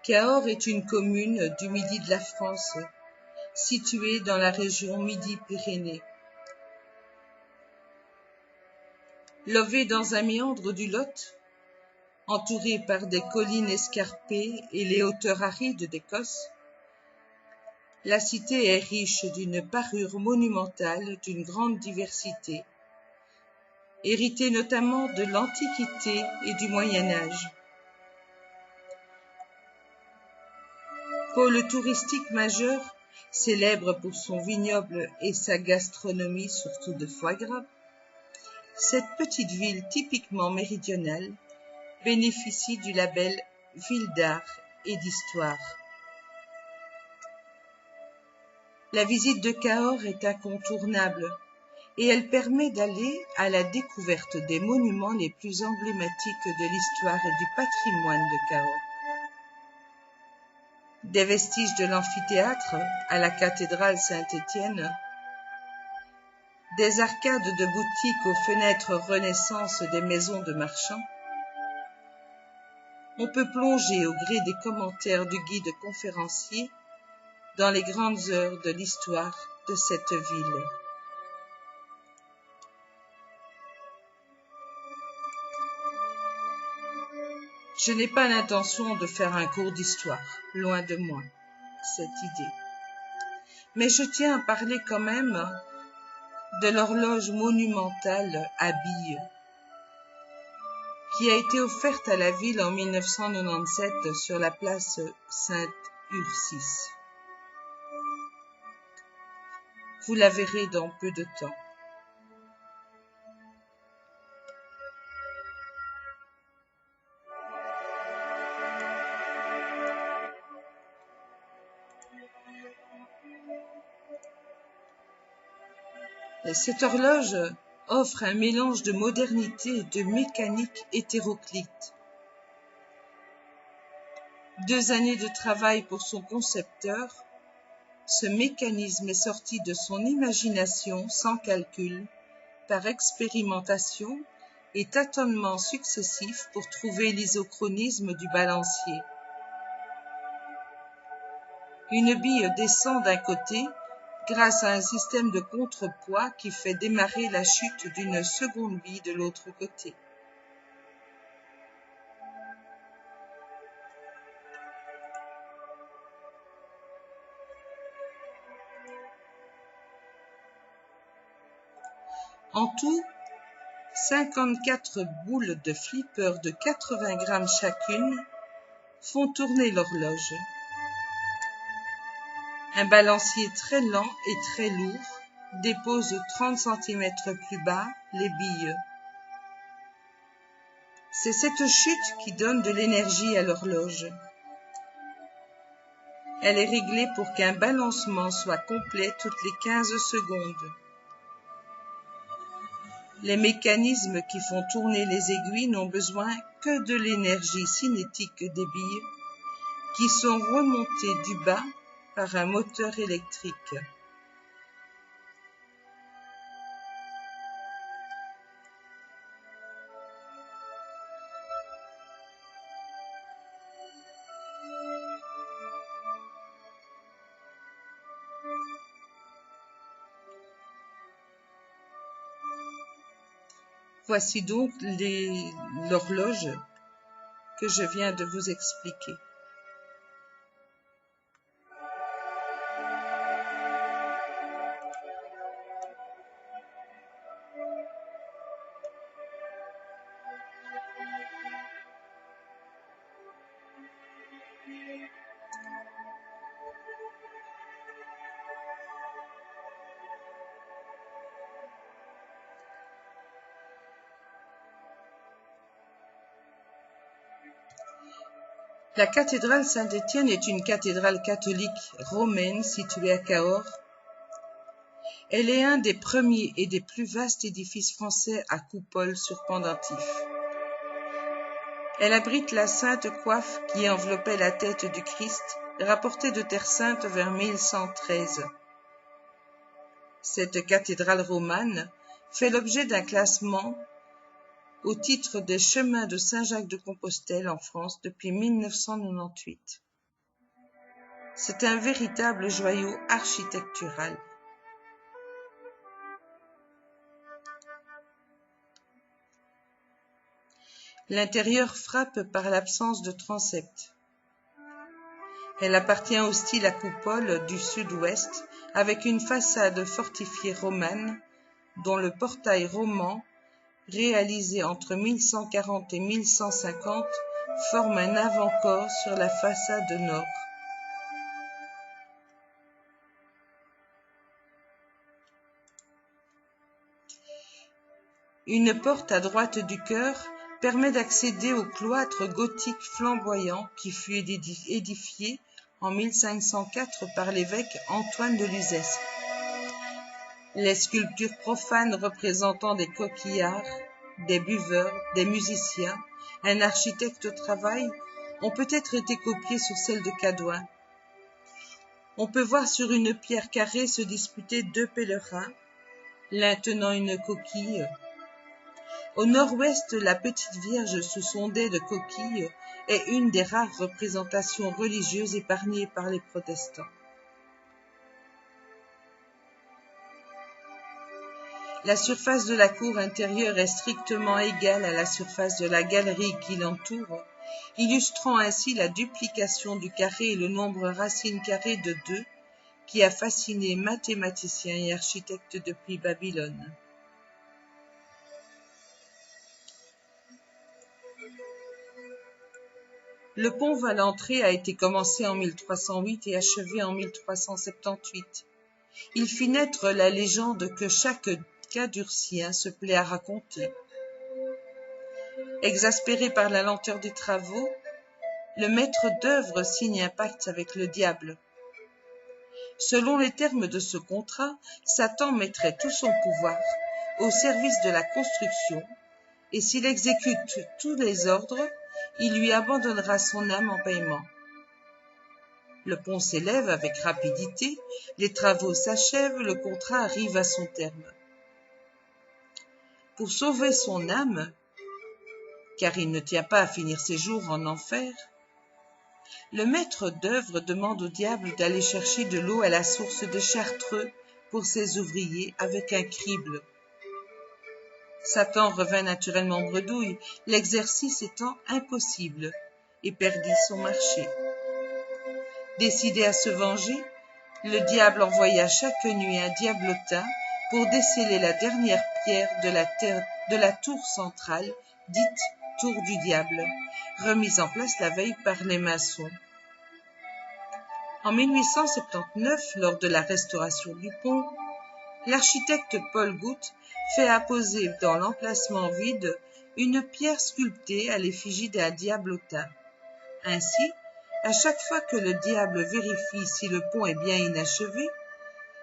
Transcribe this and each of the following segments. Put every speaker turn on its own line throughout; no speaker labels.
Cahors est une commune du midi de la France, située dans la région Midi-Pyrénées. Logée dans un méandre du Lot, entourée par des collines escarpées et les hauteurs arides d'Écosse, la cité est riche d'une parure monumentale d'une grande diversité, héritée notamment de l'Antiquité et du Moyen Âge. Pôle touristique majeur, célèbre pour son vignoble et sa gastronomie surtout de foie gras, cette petite ville typiquement méridionale bénéficie du label Ville d'art et d'histoire. La visite de Cahors est incontournable et elle permet d'aller à la découverte des monuments les plus emblématiques de l'histoire et du patrimoine de Cahors. Des vestiges de l'amphithéâtre à la cathédrale Saint-Étienne, des arcades de boutiques aux fenêtres Renaissance des maisons de marchands, on peut plonger au gré des commentaires du guide conférencier dans les grandes heures de l'histoire de cette ville. Je n'ai pas l'intention de faire un cours d'histoire, loin de moi, cette idée. Mais je tiens à parler quand même de l'horloge monumentale à Bille, qui a été offerte à la ville en 1997 sur la place Sainte-Ursice. Vous la verrez dans peu de temps. Cette horloge offre un mélange de modernité et de mécanique hétéroclite. 2 années de travail pour son concepteur, ce mécanisme est sorti de son imagination sans calcul, par expérimentation et tâtonnements successifs pour trouver l'isochronisme du balancier. Une bille descend d'un côté grâce à un système de contrepoids qui fait démarrer la chute d'une seconde bille de l'autre côté. En tout, 54 boules de flipper de 80 grammes chacune font tourner l'horloge. Un balancier très lent et très lourd dépose 30 cm plus bas les billes. C'est cette chute qui donne de l'énergie à l'horloge. Elle est réglée pour qu'un balancement soit complet toutes les 15 secondes. Les mécanismes qui font tourner les aiguilles n'ont besoin que de l'énergie cinétique des billes qui sont remontées du bas par un moteur électrique. Voici donc l'horloge que je viens de vous expliquer. La cathédrale Saint-Étienne est une cathédrale catholique romaine située à Cahors. Elle est un des premiers et des plus vastes édifices français à coupole sur pendentif. Elle abrite la sainte coiffe qui enveloppait la tête du Christ, rapportée de Terre Sainte vers 1113. Cette cathédrale romane fait l'objet d'un classement au titre des chemins de Saint-Jacques-de-Compostelle en France depuis 1998. C'est un véritable joyau architectural. L'intérieur frappe par l'absence de transept. Elle appartient au style à coupole du sud-ouest, avec une façade fortifiée romane, dont le portail roman, réalisé entre 1140 et 1150, forme un avant-corps sur la façade nord. Une porte à droite du chœur permet d'accéder au cloître gothique flamboyant qui fut édifié en 1504 par l'évêque Antoine de Luzès. Les sculptures profanes représentant des coquillards, des buveurs, des musiciens, un architecte au travail, ont peut-être été copiées sur celles de Cadouin. On peut voir sur une pierre carrée se disputer deux pèlerins, l'un tenant une coquille. Au nord-ouest, la Petite Vierge sous son dais de coquille est une des rares représentations religieuses épargnées par les protestants. La surface de la cour intérieure est strictement égale à la surface de la galerie qui l'entoure, illustrant ainsi la duplication du carré et le nombre racine carrée de 2 qui a fasciné mathématiciens et architectes depuis Babylone. Le pont Valentré a été commencé en 1308 et achevé en 1378. Il fit naître la légende que chaque Cadurcien se plaît à raconter. Exaspéré par la lenteur des travaux, le maître d'œuvre signe un pacte avec le diable. Selon les termes de ce contrat, Satan mettrait tout son pouvoir au service de la construction, et s'il exécute tous les ordres, il lui abandonnera son âme en paiement. Le pont s'élève avec rapidité, les travaux s'achèvent, le contrat arrive à son terme. Pour sauver son âme, car il ne tient pas à finir ses jours en enfer, le maître d'œuvre demande au diable d'aller chercher de l'eau à la source de Chartreux pour ses ouvriers avec un crible. Satan revint naturellement bredouille, l'exercice étant impossible, et perdit son marché. Décidé à se venger, le diable envoya chaque nuit un diablotin pour déceler la dernière pierre de la tour centrale, dite tour du diable, remise en place la veille par les maçons. En 1879, lors de la restauration du pont, l'architecte Paul Goutte fait apposer dans l'emplacement vide une pierre sculptée à l'effigie d'un diablotin. Ainsi, à chaque fois que le diable vérifie si le pont est bien inachevé,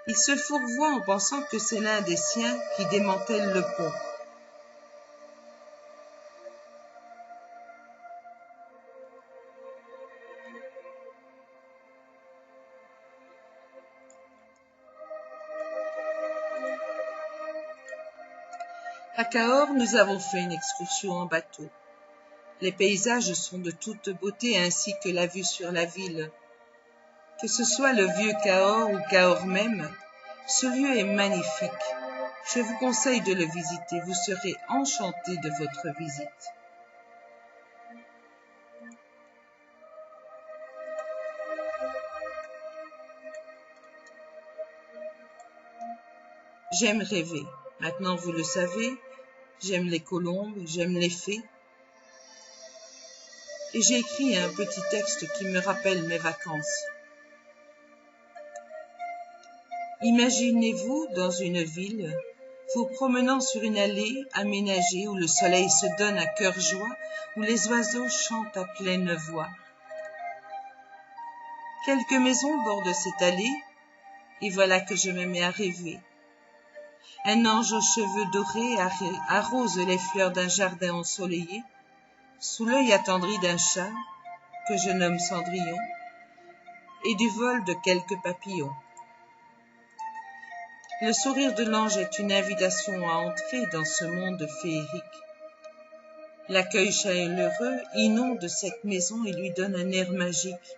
il se fourvoie en pensant que c'est l'un des siens qui démantèle le pont. À Cahors, nous avons fait une excursion en bateau. Les paysages sont de toute beauté ainsi que la vue sur la ville. Que ce soit le vieux Cahors ou Cahors même, ce lieu est magnifique. Je vous conseille de le visiter, vous serez enchantés de votre visite. J'aime rêver. Maintenant, vous le savez, j'aime les colombes, j'aime les fées. Et j'ai écrit un petit texte qui me rappelle mes vacances. Imaginez-vous dans une ville, vous promenant sur une allée aménagée où le soleil se donne à cœur joie, où les oiseaux chantent à pleine voix. Quelques maisons bordent cette allée, et voilà que je me mets à rêver. Un ange aux cheveux dorés arrose les fleurs d'un jardin ensoleillé, sous l'œil attendri d'un chat, que je nomme Cendrillon, et du vol de quelques papillons. Le sourire de l'ange est une invitation à entrer dans ce monde féerique. L'accueil chaleureux inonde cette maison et lui donne un air magique.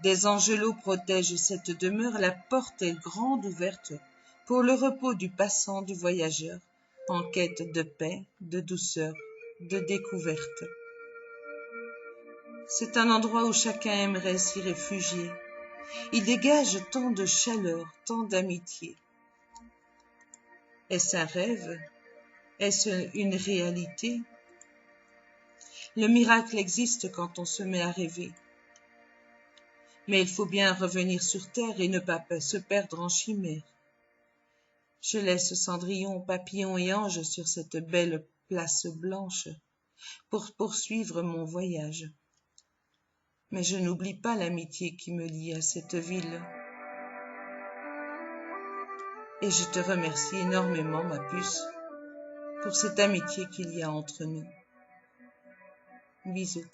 Des angelots protègent cette demeure, la porte est grande ouverte pour le repos du passant, du voyageur, en quête de paix, de douceur, de découverte. C'est un endroit où chacun aimerait s'y réfugier. Il dégage tant de chaleur, tant d'amitié. Est-ce un rêve? Est-ce une réalité? Le miracle existe quand on se met à rêver. Mais il faut bien revenir sur terre et ne pas se perdre en chimères. Je laisse Cendrillon, Papillon et Ange sur cette belle place blanche pour poursuivre mon voyage. Mais je n'oublie pas l'amitié qui me lie à cette ville. Et je te remercie énormément, ma puce, pour cette amitié qu'il y a entre nous. Bisous.